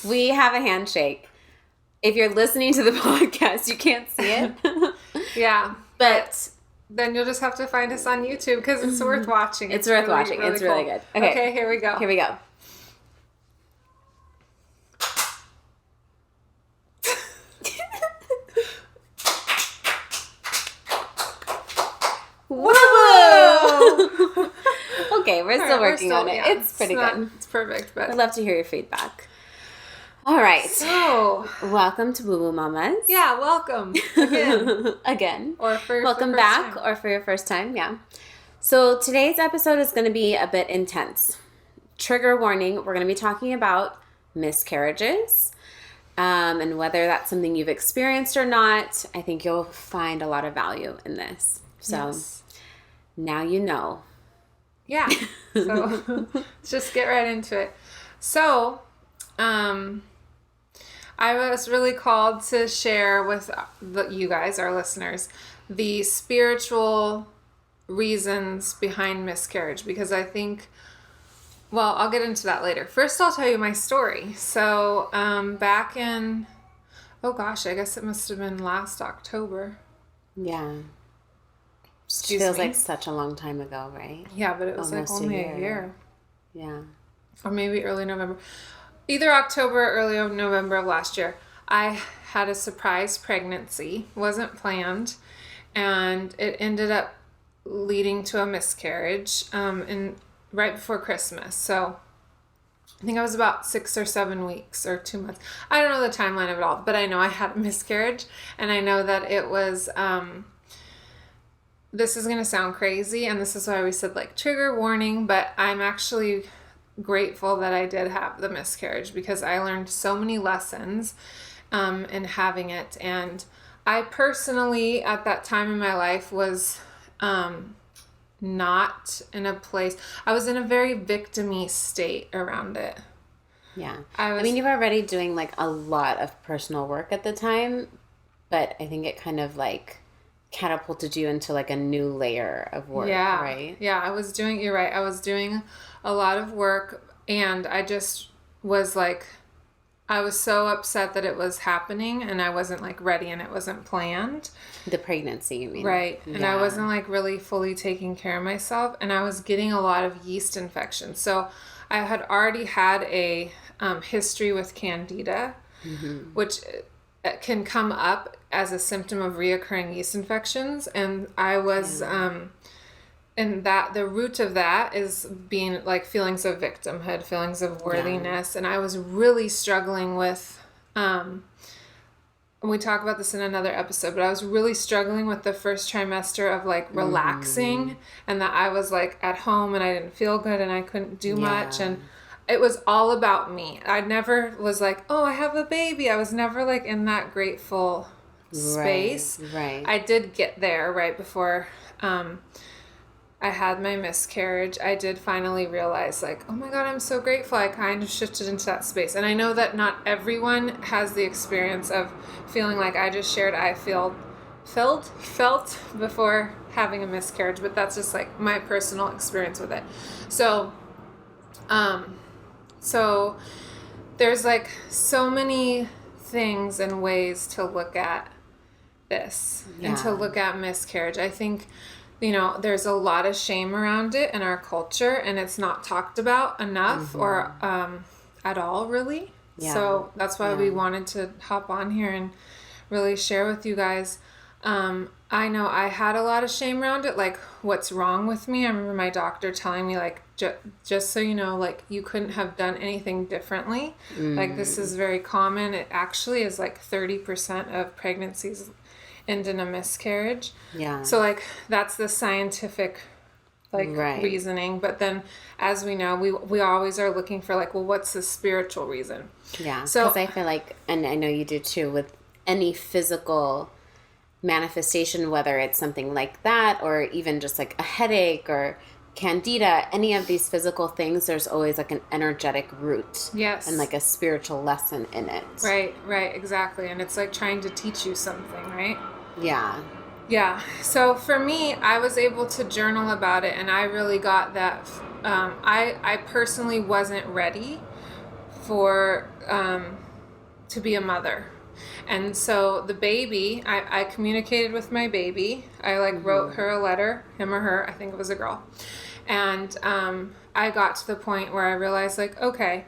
We have a handshake. If you're listening to the podcast, you can't see it. Yeah. But then you'll just have to find us on YouTube because it's worth watching. It's worth watching. Really it's cool. really good. Okay, here we go. Here we go. Whoa! Okay, we're still working on it. Yeah, it's pretty good. It's perfect, but I'd love to hear your feedback. All right. So, welcome to Woo Woo Mamas. Yeah, welcome again. Again. Or for welcome the back, time. or for your first time. Yeah. So today's episode is going to be a bit intense. Trigger warning: we're going to be talking about miscarriages, and whether that's something you've experienced or not. I think you'll find a lot of value in this. So now you know. Yeah. So let's just get right into it. So, I was really called to share with you guys, our listeners, the spiritual reasons behind miscarriage, because I think, well, I'll get into that later. First, I'll tell you my story. So, back in, oh gosh, I guess it must have been last October. Yeah. Excuse Feels me. like such a long time ago, right? Yeah, but it was almost like only a year. Yeah. Or maybe early November. Either October or early November of last year. I had a surprise pregnancy. Wasn't planned. And it ended up leading to a miscarriage right before Christmas. So I think I was about 6 or 7 weeks or 2 months. I don't know the timeline of it all, but I know I had a miscarriage. And I know that it was... this is going to sound crazy, and this is why we said, like, trigger warning, but I'm actually grateful that I did have the miscarriage because I learned so many lessons in having it. And I personally, at that time in my life, was not in a place... I was in a very victim-y state around it. Yeah. I mean, you were already doing, like, a lot of personal work at the time, but I think it kind of, like... catapulted you into like a new layer of work, right? Yeah, you're right. I was doing a lot of work, and I just was like, I was so upset that it was happening and I wasn't like ready and it wasn't planned. The pregnancy, you mean? Right. And I wasn't like really fully taking care of myself, and I was getting a lot of yeast infections. So I had already had a history with candida, which can come up as a symptom of reoccurring yeast infections. And I was, and that the root of that is being like feelings of victimhood, feelings of worthiness. And I was really struggling with, and we talk about this in another episode, but I was really struggling with the first trimester of like relaxing, and that I was like at home and I didn't feel good and I couldn't do much. And it was all about me. I never was like, oh, I have a baby. I was never like in that grateful space. Right. I did get there right before I had my miscarriage. I did finally realize like, oh my God, I'm so grateful. I kind of shifted into that space. And I know that not everyone has the experience of feeling like I just shared. I felt before having a miscarriage, but that's just like my personal experience with it. So there's like so many things and ways to look at this and to look at miscarriage. I think, there's a lot of shame around it in our culture, and it's not talked about enough or at all, really. Yeah. So that's why we wanted to hop on here and really share with you guys. I know I had a lot of shame around it, like what's wrong with me. I remember my doctor telling me like, just so you know, like you couldn't have done anything differently. Like this is very common. It actually is like 30% of pregnancies end in a miscarriage. Yeah. So like that's the scientific reasoning. But then as we know, we always are looking for like, well, what's the spiritual reason? Yeah. So because I feel like, and I know you do too, with any physical manifestation, whether it's something like that or even just like a headache or candida, any of these physical things, there's always like an energetic root. Yes. And like a spiritual lesson in it. Right, exactly. And it's like trying to teach you something, right? Yeah. Yeah. So for me, I was able to journal about it, and I really got that. I personally wasn't ready for to be a mother. And so the baby, I communicated with my baby. I wrote her a letter, him or her, I think it was a girl. And I got to the point where I realized okay,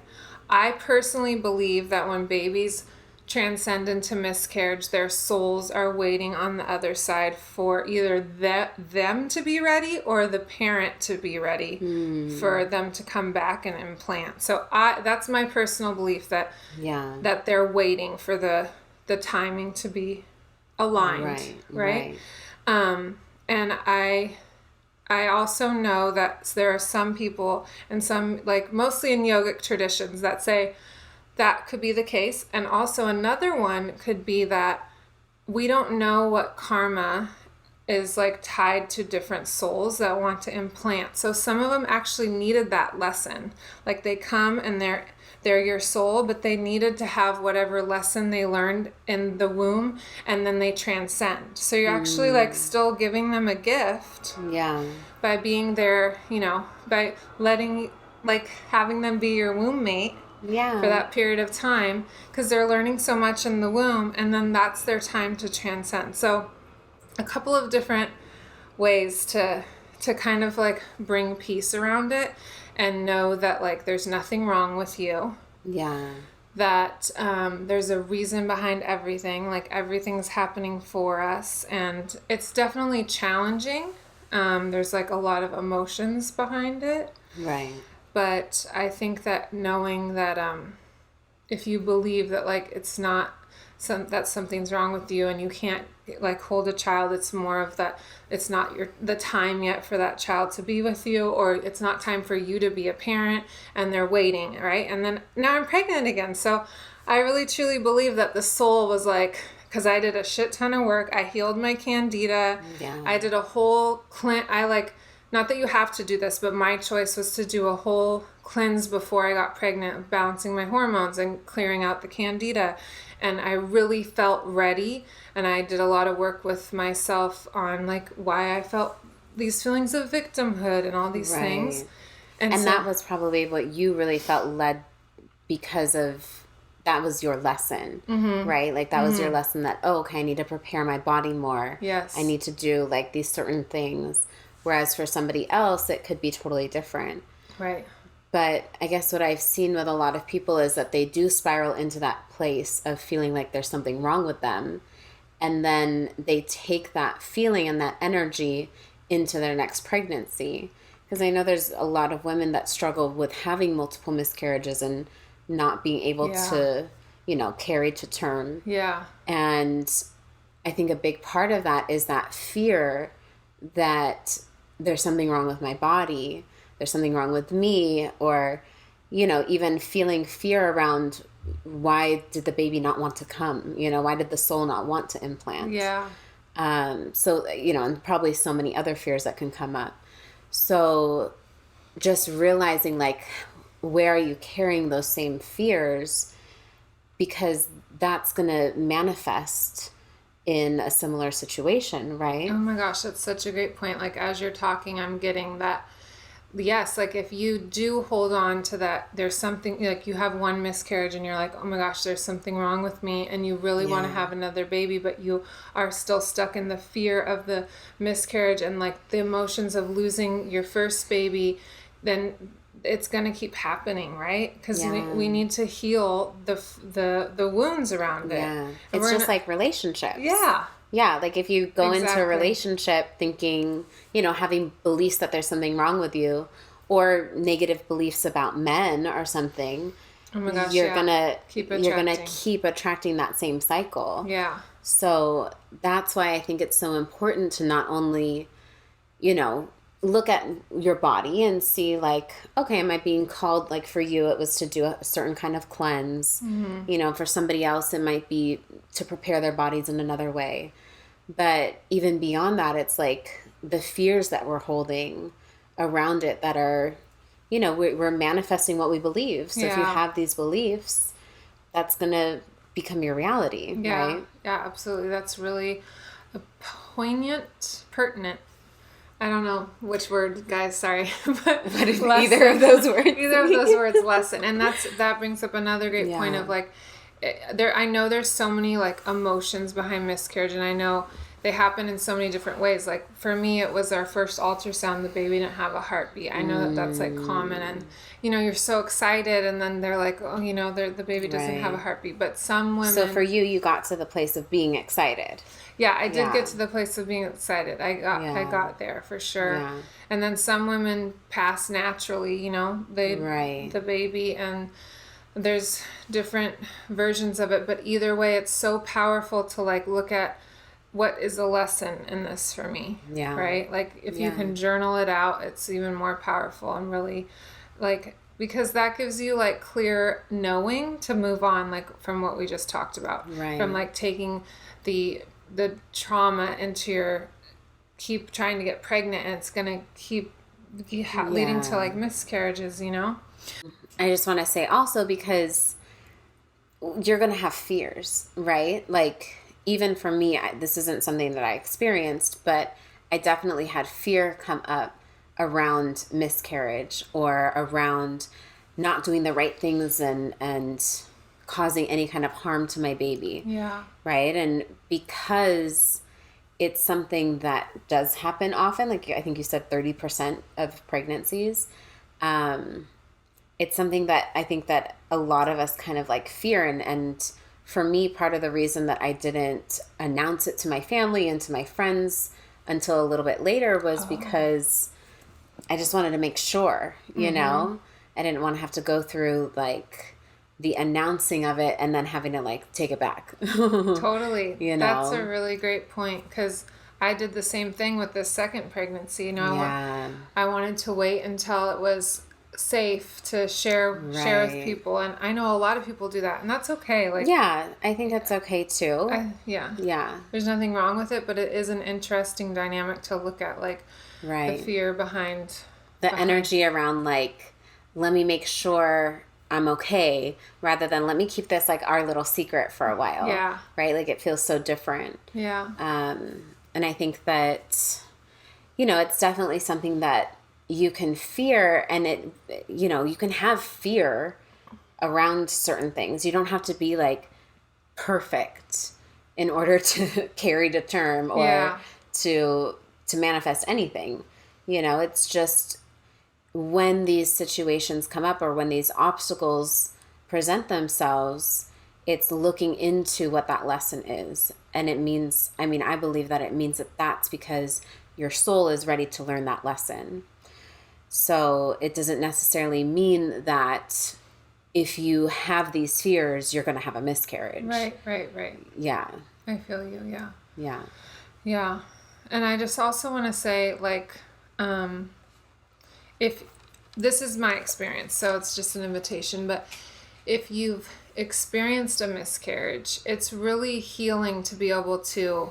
I personally believe that when babies transcend into miscarriage, their souls are waiting on the other side for either them to be ready or the parent to be ready for them to come back and implant. So that's my personal belief that they're waiting for the timing to be aligned, right? And I also know that there are some people and some, mostly in yogic traditions, that say that could be the case. And also another one could be that we don't know what karma is tied to different souls that want to implant. So some of them actually needed that lesson. They come and they're your soul, but they needed to have whatever lesson they learned in the womb, and then they transcend. So you're actually still giving them a gift. Yeah. By being there, by letting, having them be your womb mate. Yeah. For that period of time, because they're learning so much in the womb, and then that's their time to transcend. So a couple of different ways to kind of bring peace around it and know that there's nothing wrong with you. Yeah. That there's a reason behind everything. Everything's happening for us, and it's definitely challenging. There's a lot of emotions behind it. Right. But I think that knowing that if you believe that it's not that something's wrong with you and you can't hold a child, it's more of that it's not the time yet for that child to be with you, or it's not time for you to be a parent, and they're waiting, right? And then now I'm pregnant again. So I really truly believe that the soul was because I did a shit ton of work. I healed my candida. Yeah. I did a whole not that you have to do this, but my choice was to do a whole cleanse before I got pregnant, balancing my hormones and clearing out the candida. And I really felt ready. And I did a lot of work with myself on why I felt these feelings of victimhood and all these things. And so, that was probably what you really felt led, because of that was your lesson, right? That was your lesson that, okay, I need to prepare my body more. Yes. I need to do these certain things. Whereas for somebody else, it could be totally different. Right. But I guess what I've seen with a lot of people is that they do spiral into that place of feeling like there's something wrong with them. And then they take that feeling and that energy into their next pregnancy. Because I know there's a lot of women that struggle with having multiple miscarriages and not being able to, carry to term. Yeah. And I think a big part of that is that fear that there's something wrong with my body, there's something wrong with me, or, even feeling fear around why did the baby not want to come? Why did the soul not want to implant? Yeah. So, and probably so many other fears that can come up. So just realizing where are you carrying those same fears, because that's going to manifest in a similar situation, right? Oh my gosh, that's such a great point. As you're talking, I'm getting that. Yes, if you do hold on to that, there's something, you have one miscarriage and you're oh my gosh, there's something wrong with me, and you really want to have another baby, but you are still stuck in the fear of the miscarriage and the emotions of losing your first baby, then it's going to keep happening, right? Because we need to heal the wounds around it. Yeah, it's just like relationships. Yeah. Yeah, if you go into a relationship thinking, having beliefs that there's something wrong with you, or negative beliefs about men or something, oh my gosh, you're gonna keep attracting that same cycle. Yeah. So that's why I think it's so important to not only, look at your body and see okay, am I being called, for you it was to do a certain kind of cleanse. For somebody else it might be to prepare their bodies in another way. But even beyond that, it's the fears that we're holding around it that are, we're manifesting what we believe. So if you have these beliefs, that's going to become your reality, right? Yeah, absolutely. That's really a poignant, pertinent I don't know which word, guys, sorry. But either of those words. Either of those words, lesson. And that brings up another great point of like, I know there's so many like emotions behind miscarriage, and I know they happen in so many different ways. Like for me, it was our first ultrasound. The baby didn't have a heartbeat. I know that that's like common, and you're so excited, and then they're like, oh, the baby doesn't have a heartbeat. But some women. So for you got to the place of being excited. Yeah, I did get to the place of being excited. I got there for sure. Yeah. And then some women pass naturally. The baby, and there's different versions of it. But either way, it's so powerful to like look at what is the lesson in this for me. Yeah. Right. Like if you can journal it out, it's even more powerful, and really, like, because that gives you like clear knowing to move on, like from what we just talked about. Right. From like taking the trauma into keep trying to get pregnant, and it's going to keep leading to like miscarriages, I just want to say also, because you're going to have fears, right? Like even for me, this isn't something that I experienced, but I definitely had fear come up around miscarriage or around not doing the right things and causing any kind of harm to my baby. Yeah. Right. And because it's something that does happen often, like I think you said 30% of pregnancies, it's something that I think that a lot of us kind of like fear. And for me, part of the reason that I didn't announce it to my family and to my friends until a little bit later was because I just wanted to make sure, I didn't want to have to go through like the announcing of it and then having to like take it back. Totally. That's a really great point, because I did the same thing with the second pregnancy. I wanted to wait until it was safe to share with people, and I know a lot of people do that, and that's okay. Like, I think that's okay too. There's nothing wrong with it, but it is an interesting dynamic to look at, like the fear behind energy around like, let me make sure I'm okay, rather than let me keep this like our little secret for a while. Yeah. Right? Like it feels so different. Yeah. And I think that, it's definitely something that you can fear, and it, you can have fear around certain things. You don't have to be like perfect in order to carry to term or to manifest anything. It's just when these situations come up or when these obstacles present themselves, it's looking into what that lesson is. And it means, I believe that it means that that's because your soul is ready to learn that lesson. So it doesn't necessarily mean that if you have these fears, you're going to have a miscarriage. Right. Yeah. I feel you. Yeah. Yeah. Yeah. And I just also want to say, like, if this is my experience, so it's just an invitation, but if you've experienced a miscarriage, it's really healing to be able to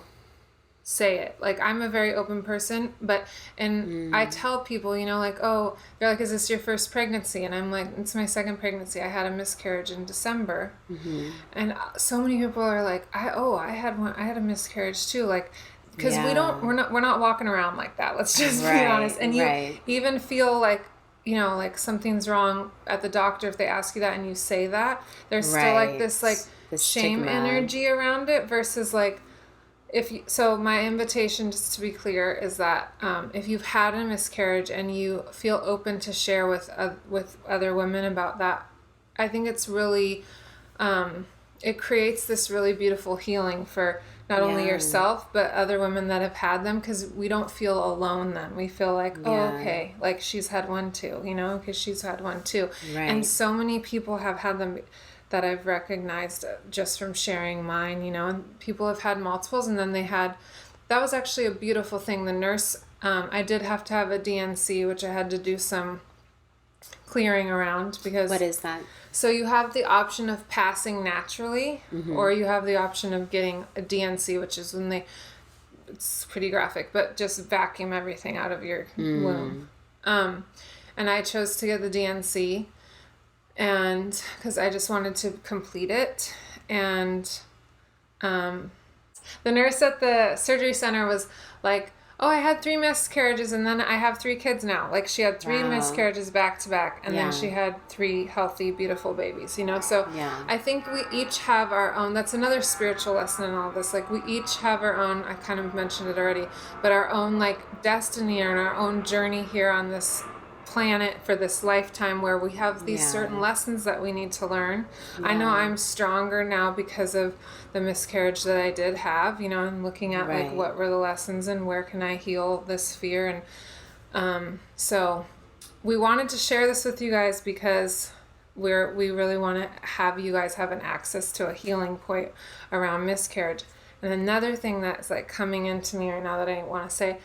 say it. Like, I'm a very open person, I tell people, like, oh, they're like, is this your first pregnancy? And I'm like, it's my second pregnancy. I had a miscarriage in December. Mm-hmm. And so many people are like, I had a miscarriage too. Like, because we're not walking around like that. Let's just be honest. And you even feel like, like something's wrong at the doctor if they ask you that and you say that. There's still like this shame stigma. Energy around it versus like, so my invitation, just to be clear, is that if you've had a miscarriage and you feel open to share with other women about that, I think it's really, it creates this really beautiful healing for not only yourself, but other women that have had them, because we don't feel alone then. We feel like, okay, like she's had one too, because she's had one too. Right. And so many people have had them that I've recognized just from sharing mine, and people have had multiples, and then that was actually a beautiful thing. The nurse, I did have to have a DNC, which I had to do some clearing around, because... What is that? So you have the option of passing naturally, or you have the option of getting a DNC, which is when it's pretty graphic, but just vacuum everything out of your womb. And I chose to get the DNC, and because I just wanted to complete it. And the nurse at the surgery center was like, oh, I had 3 miscarriages and then I have 3 kids now. Like she had 3 miscarriages back to back, and then she had 3 healthy, beautiful babies, you know? So I think we each have our own, that's another spiritual lesson in all this. Like we each have our own, I kind of mentioned it already, but our own like destiny and our own journey here on this planet for this lifetime, where we have these certain lessons that we need to learn. I know I'm stronger now because of the miscarriage that I did have, you know. I'm looking at like what were the lessons and where can I heal this fear. And so we wanted to share this with you guys because we really want to have you guys have an access to a healing point around miscarriage. And another thing that's like coming into me right now that I want to say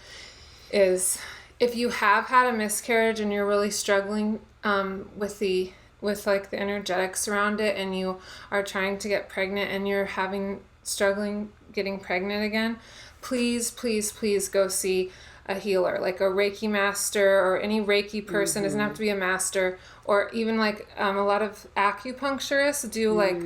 is, if you have had a miscarriage and you're really struggling with like the energetics around it, and you are trying to get pregnant and you're struggling getting pregnant again, please go see a healer, like a Reiki master or any Reiki person. Doesn't have to be a master, or even like a lot of acupuncturists do like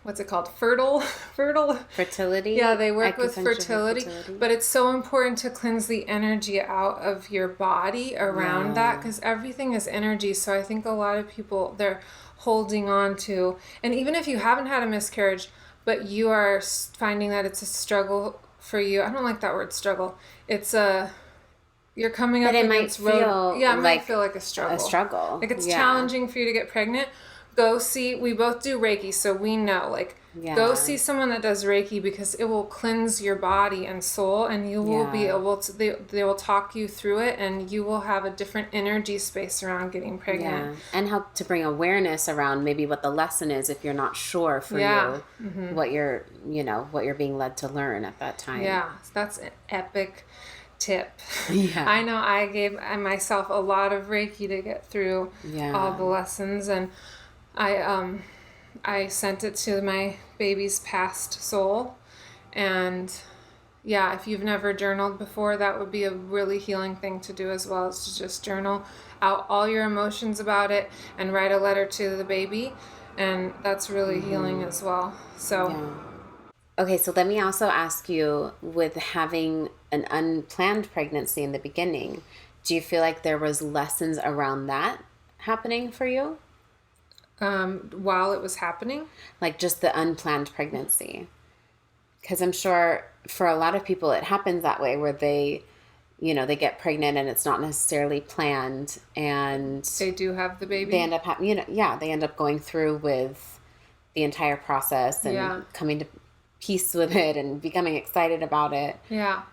what's it called? Fertility? Yeah, they work with fertility. But it's so important to cleanse the energy out of your body around that, because everything is energy. So I think a lot of people, they're holding on to, and even if you haven't had a miscarriage, but you are finding that it's a struggle for you. I don't like that word struggle. It's you're coming up against road. Yeah, it might feel like a struggle. Like it's challenging for you to get pregnant. Go see, we both do Reiki, so we know, like, go see someone that does Reiki, because it will cleanse your body and soul, and you will be able to, they will talk you through it, and you will have a different energy space around getting pregnant. Yeah, and help to bring awareness around maybe what the lesson is if you're not sure for you, what you're being led to learn at that time. Yeah, that's an epic tip. I know I gave myself a lot of Reiki to get through all the lessons, and I sent it to my baby's past soul. And if you've never journaled before, that would be a really healing thing to do as well, is to just journal out all your emotions about it and write a letter to the baby. And that's really healing as well. So okay, so let me also ask you, with having an unplanned pregnancy in the beginning, do you feel like there was lessons around that happening for you? While it was happening? Like just the unplanned pregnancy. Because I'm sure for a lot of people it happens that way, where they get pregnant and it's not necessarily planned, and they do have the baby. They end up they end up going through with the entire process and coming to peace with it and becoming excited about it. Yeah.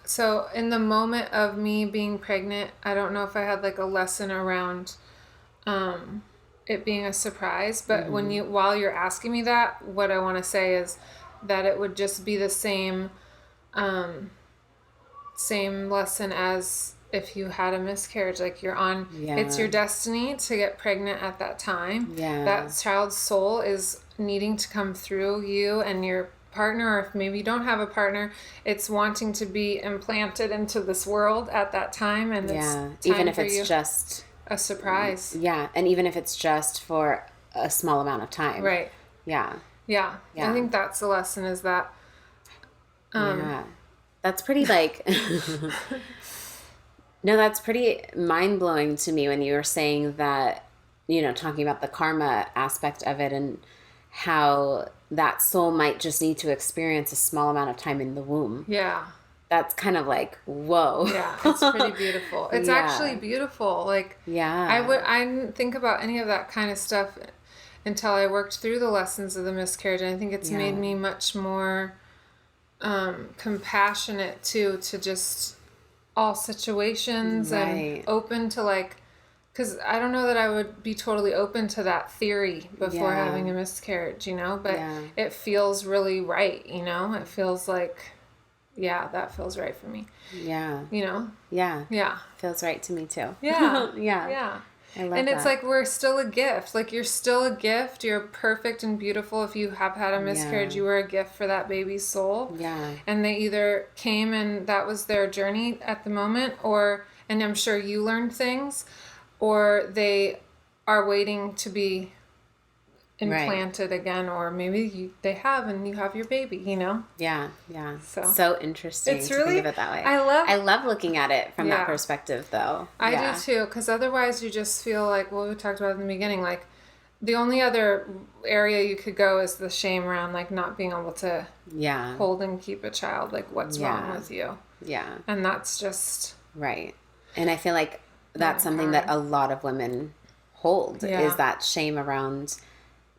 So in the moment of me being pregnant, I don't know if I had like a lesson around it being a surprise, but while you're asking me that, what I want to say is that it would just be the same lesson as if you had a miscarriage. Like it's your destiny to get pregnant at that time. That child's soul is needing to come through you and your partner, or if maybe you don't have a partner, it's wanting to be implanted into this world at that time. And it's time even if for it's you. Just A surprise. And even if it's just for a small amount of time. Right. Yeah. I think that's the lesson, is that that's pretty like no, that's pretty mind-blowing to me when you were saying that, talking about the karma aspect of it, and how that soul might just need to experience a small amount of time in the womb. That's kind of like, whoa. It's pretty beautiful. It's actually beautiful. Like, I didn't think about any of that kind of stuff until I worked through the lessons of the miscarriage. And I think it's made me much more compassionate to just all situations and open to, like, because I don't know that I would be totally open to that theory before having a miscarriage, but it feels really right, it feels like, that feels right for me. Feels right to me too. I love and it's that. like, we're still a gift. Like, you're still a gift. You're perfect and beautiful. If you have had a miscarriage, you were a gift for that baby's soul. And they either came and that was their journey at the moment, and I'm sure you learned things, or they are waiting to be implanted again, or maybe they have and you have your baby, you know? Yeah. So interesting It's to really, think of it that way. I love looking at it from that perspective, though. I do too, because otherwise you just feel like, well, we talked about in the beginning, like the only other area you could go is the shame around like not being able to hold and keep a child. Like, what's wrong with you? Yeah. And that's just... Right. And I feel like that's something that a lot of women hold is that shame around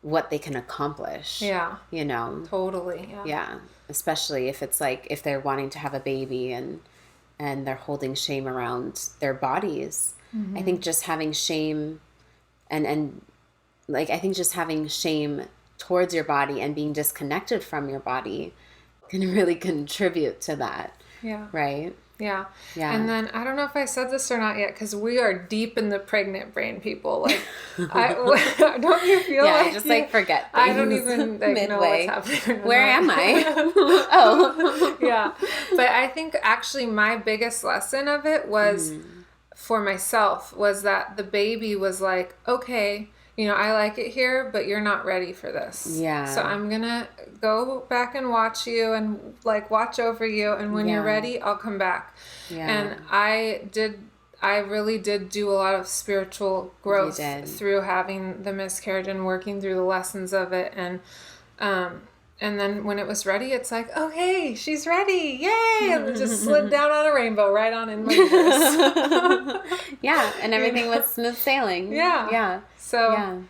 what they can accomplish. Yeah. You know? Totally. Yeah. Yeah. Especially if it's like, if they're wanting to have a baby and they're holding shame around their bodies. I think just having shame and like, I think just having shame towards your body and being disconnected from your body can really contribute to that. Yeah. Right? Yeah. And then I don't know if I said this or not yet, because we are deep in the pregnant brain, people. Like, don't you feel like... I just like forget things. I don't even like, know what's happening. Where am I? Oh. Yeah. But I think actually my biggest lesson of it was for myself was that the baby was like, okay, you know, I like it here, but you're not ready for this. Yeah. So I'm going to go back and watch you and like watch over you. And when you're ready, I'll come back. Yeah. And I really did do a lot of spiritual growth through having the miscarriage and working through the lessons of it. And then when it was ready, it's like, okay, she's ready. Yay. And it just slid down on a rainbow right on in my uterus. Yeah. And everything was smooth sailing. Yeah. Yeah. So,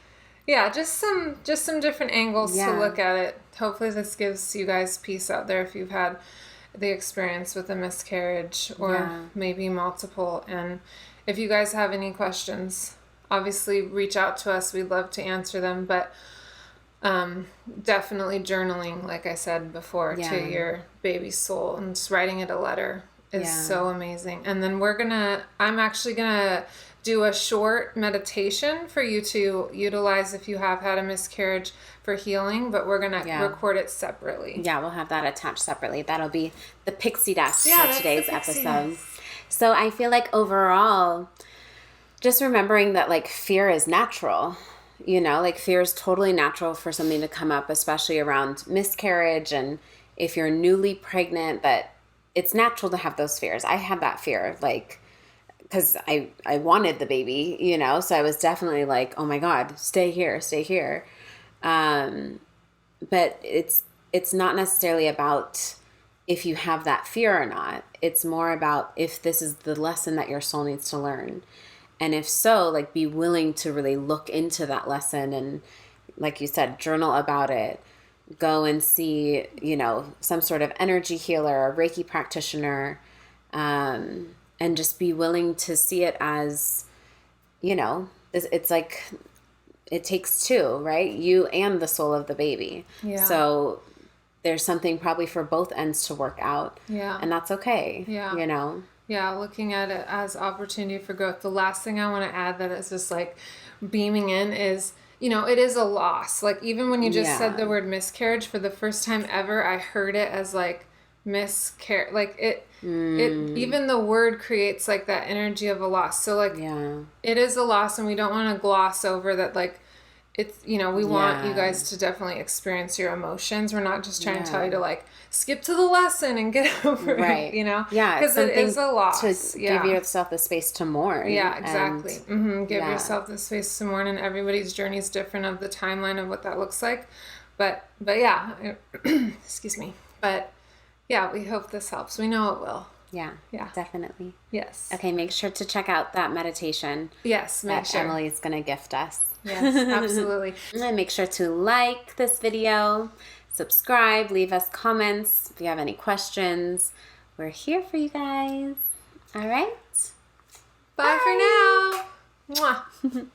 just some different angles to look at it. Hopefully this gives you guys peace out there if you've had the experience with a miscarriage or maybe multiple. And if you guys have any questions, obviously reach out to us. We'd love to answer them. But definitely journaling, like I said before, to your baby's soul and just writing it a letter is so amazing. And then I'm actually going to do a short meditation for you to utilize if you have had a miscarriage for healing, but we're going to record it separately. Yeah, we'll have that attached separately. That'll be the pixie dust for today's episode. So I feel like overall, just remembering that like fear is natural, you know, like fear is totally natural for something to come up, especially around miscarriage. And if you're newly pregnant, that it's natural to have those fears. I had that fear, like, because I wanted the baby, you know, so I was definitely like, oh my God, stay here. But it's not necessarily about if you have that fear or not. It's more about if this is the lesson that your soul needs to learn. And if so, like, be willing to really look into that lesson and, like you said, journal about it. Go and see, you know, some sort of energy healer, a Reiki practitioner, and just be willing to see it as, you know, it's like it takes two, right? You and the soul of the baby. Yeah. So there's something probably for both ends to work out. Yeah. And that's okay. Yeah. You know? Yeah, looking at it as opportunity for growth. The last thing I want to add that is just like beaming in is, you know, it is a loss. Like even when you just said the word miscarriage, for the first time ever, I heard it as like miscarriage. Like it even the word creates like that energy of a loss. So like it is a loss, and we don't want to gloss over that. Like it's, you know, we want you guys to definitely experience your emotions. We're not just trying to tell you to like skip to the lesson and get over it, you know? Yeah. Because it is a loss. To give yourself the space to mourn. Yeah, exactly. Give yourself the space to mourn, and everybody's journey is different of the timeline of what that looks like. But yeah, excuse me. But yeah, we hope this helps. We know it will. Yeah, definitely. Yes. Okay, make sure to check out that meditation. Yes, make sure. Emily's going to gift us. Yes, absolutely. And make sure to like this video, subscribe, leave us comments. If you have any questions, we're here for you guys. All right. Bye. For now. Mwah.